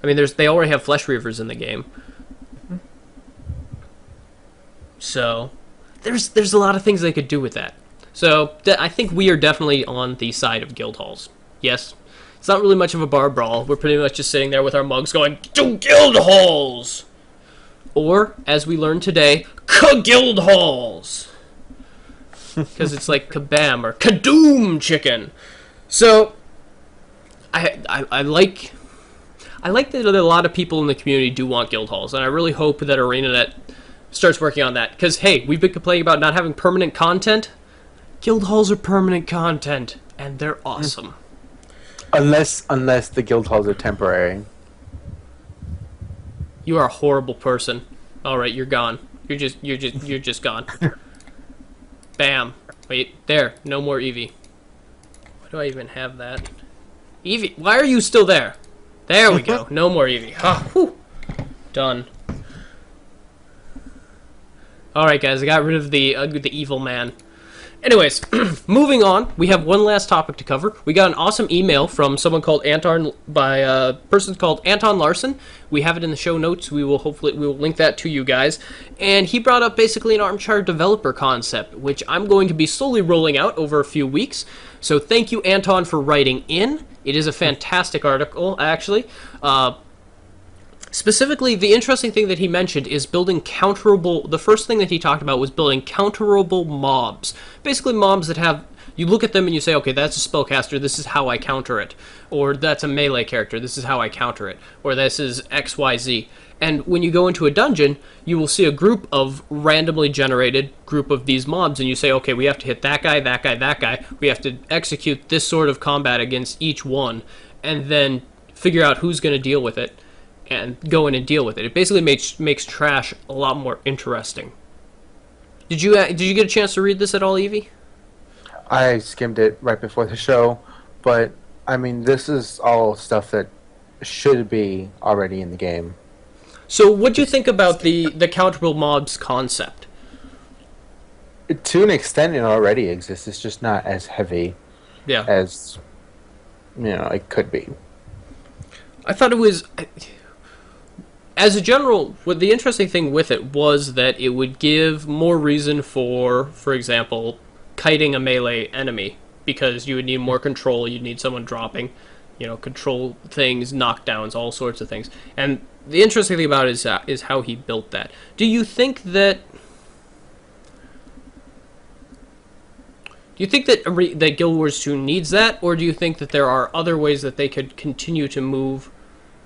I mean, they already have flesh reavers in the game, so there's a lot of things they could do with that. So I think we are definitely on the side of guild halls. Yes, it's not really much of a bar brawl. We're pretty much just sitting there with our mugs going, to guild halls! Or, as we learned today, ka-guild halls! Because it's like kabam or kadoom chicken. So, I like that a lot of people in the community do want guild halls, and I really hope that ArenaNet starts working on that. Because, hey, we've been complaining about not having permanent content. Guild halls are permanent content, and they're awesome. Unless the guild halls are temporary. You are a horrible person. All right, you're gone. You're just gone. Bam. Wait, there. No more Evee. Why do I even have that? Evee, why are you still there? There we go. No more Evee. Ah, whew. Done. All right, guys. I got rid of the evil man. Anyways, moving on, we have one last topic to cover. We got an awesome email from someone called Anton, by a person called Anton Larson. We have it in the show notes. We will link that to you guys. And he brought up basically an armchair developer concept, which I'm going to be slowly rolling out over a few weeks. So thank you, Anton, for writing in. It is a fantastic article, actually. Specifically, the interesting thing that he mentioned is building counterable... The first thing that he talked about was building counterable mobs. Basically, mobs that have... You look at them and you say, okay, that's a spellcaster, this is how I counter it. Or that's a melee character, this is how I counter it. Or this is XYZ. And when you go into a dungeon, you will see a group of randomly generated group of these mobs, and you say, okay, we have to hit that guy, that guy, that guy. We have to execute this sort of combat against each one, and then figure out who's going to deal with it. And go in and deal with it. It basically makes trash a lot more interesting. Did you get a chance to read this at all, Evie? I skimmed it right before the show, but I mean, this is all stuff that should be already in the game. So, what do you think about the counterable mobs concept? To an extent, it already exists. It's just not as heavy, as it could be. I thought it was. As a general, what the interesting thing with it was that it would give more reason for example, kiting a melee enemy, because you would need more control, you'd need someone dropping, control things, knockdowns, all sorts of things. And the interesting thing about it is how he built that. Do you think that that Guild Wars 2 needs that, or do you think that there are other ways that they could continue to move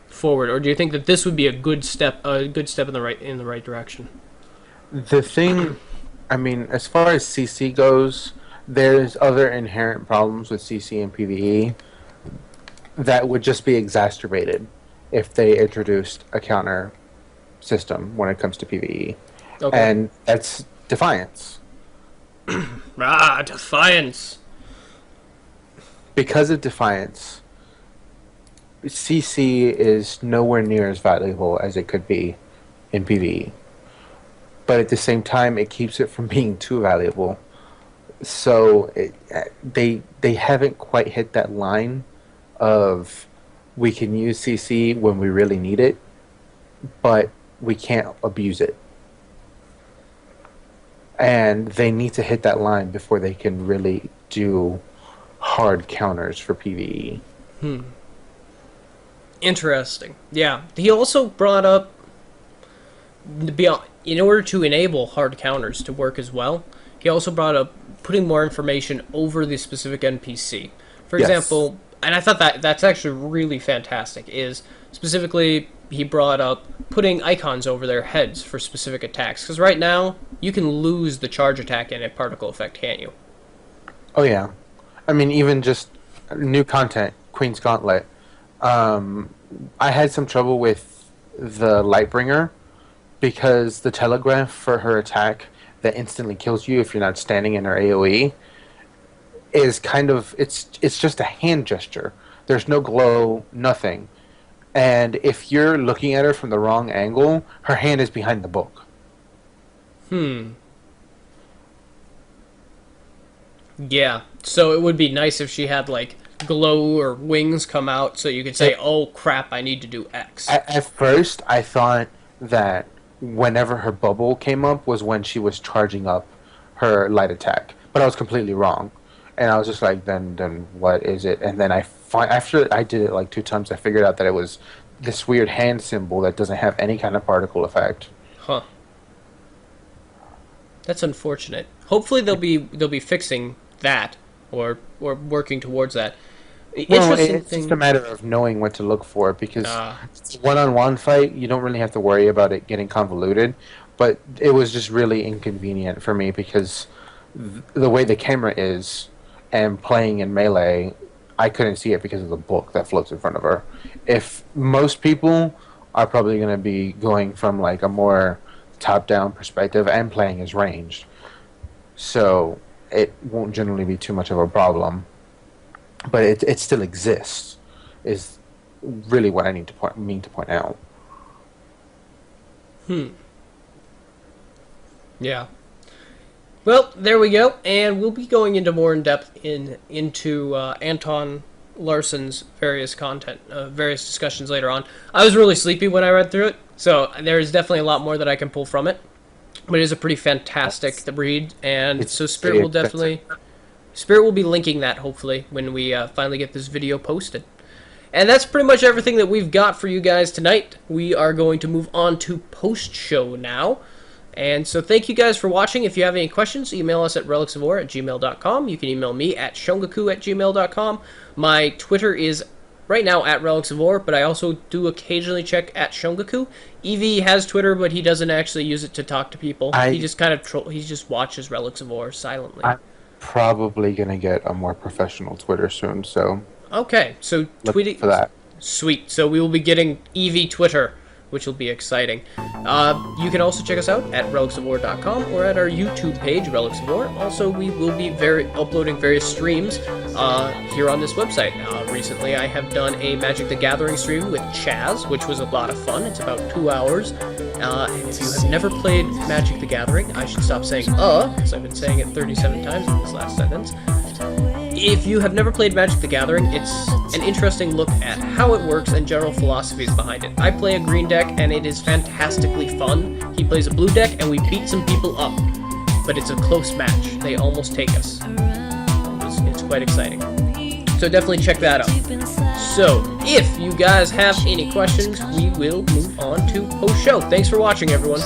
forward, or do you think that this would be a good step in the right direction? The thing, I mean, as far as CC goes, there's other inherent problems with CC and PvE that would just be exacerbated if they introduced a counter system when it comes to PvE. Okay. And that's Defiance. Defiance. Because of Defiance, CC is nowhere near as valuable as it could be in PvE. But at the same time, it keeps it from being too valuable. So they haven't quite hit that line of we can use CC when we really need it, but we can't abuse it. And they need to hit that line before they can really do hard counters for PvE. Interesting. Yeah. He also brought up, in order to enable hard counters to work as well, he also brought up putting more information over the specific NPC. For example, and I thought that's actually really fantastic, is specifically he brought up putting icons over their heads for specific attacks. Because right now, you can lose the charge attack in a particle effect, can't you? Oh, yeah. I mean, even just new content, Queen's Gauntlet. I had some trouble with the Lightbringer because the telegraph for her attack that instantly kills you if you're not standing in her AoE is kind of, it's just a hand gesture. There's no glow, nothing. And if you're looking at her from the wrong angle, her hand is behind the book. Yeah. So it would be nice if she had like glow or wings come out, so you could say, "Oh crap, I need to do X." At first, I thought that whenever her bubble came up was when she was charging up her light attack, but I was completely wrong. And I was just like, then what is it? And then after I did it like 2 times, I figured out that it was this weird hand symbol that doesn't have any kind of particle effect. Huh. That's unfortunate. Hopefully they'll be fixing that or working towards that. Well, Interesting it's thing. just a matter of knowing what to look for because it's a one-on-one fight. You don't really have to worry about it getting convoluted, but it was just really inconvenient for me because the way the camera is and playing in melee, I couldn't see it because of the book that floats in front of her. If most people are probably going to be going from like a more top-down perspective and playing as ranged, so it won't generally be too much of a problem. But it still exists, is really what I need to point out. Yeah. Well, there we go, and we'll be going into more in depth into Anton Larson's various various discussions later on. I was really sleepy when I read through it, so there is definitely a lot more that I can pull from it. But it is a pretty fantastic read, and so Spirit will be linking that hopefully when we finally get this video posted. And that's pretty much everything that we've got for you guys tonight. We are going to move on to post-show now. And so thank you guys for watching. If you have any questions, email us at relicsofwar@gmail.com. You can email me at shongaku@gmail.com. My Twitter is right now at Relics of War, but I also do occasionally check at Shongaku. Evee has Twitter, but he doesn't actually use it to talk to people. He just kind of he just watches Relics of War silently. I'm probably gonna get a more professional Twitter soon, so okay, so tweeting for that. Sweet. So we will be getting Evee Twitter, which will be exciting. You can also check us out at relicsofwar.com or at our YouTube page, Relics of War. Also, we will be uploading various streams here on this website. Recently, I have done a Magic the Gathering stream with Chaz, which was a lot of fun. It's about 2 hours. And if you have never played Magic the Gathering, I should stop saying because I've been saying it 37 times in this last sentence. If you have never played Magic the Gathering, it's an interesting look at how it works and general philosophies behind it. I play a green deck, and it is fantastically fun. He plays a blue deck, and we beat some people up. But it's a close match. They almost take us. It's quite exciting. So definitely check that out. So, if you guys have any questions, we will move on to post-show. Thanks for watching, everyone.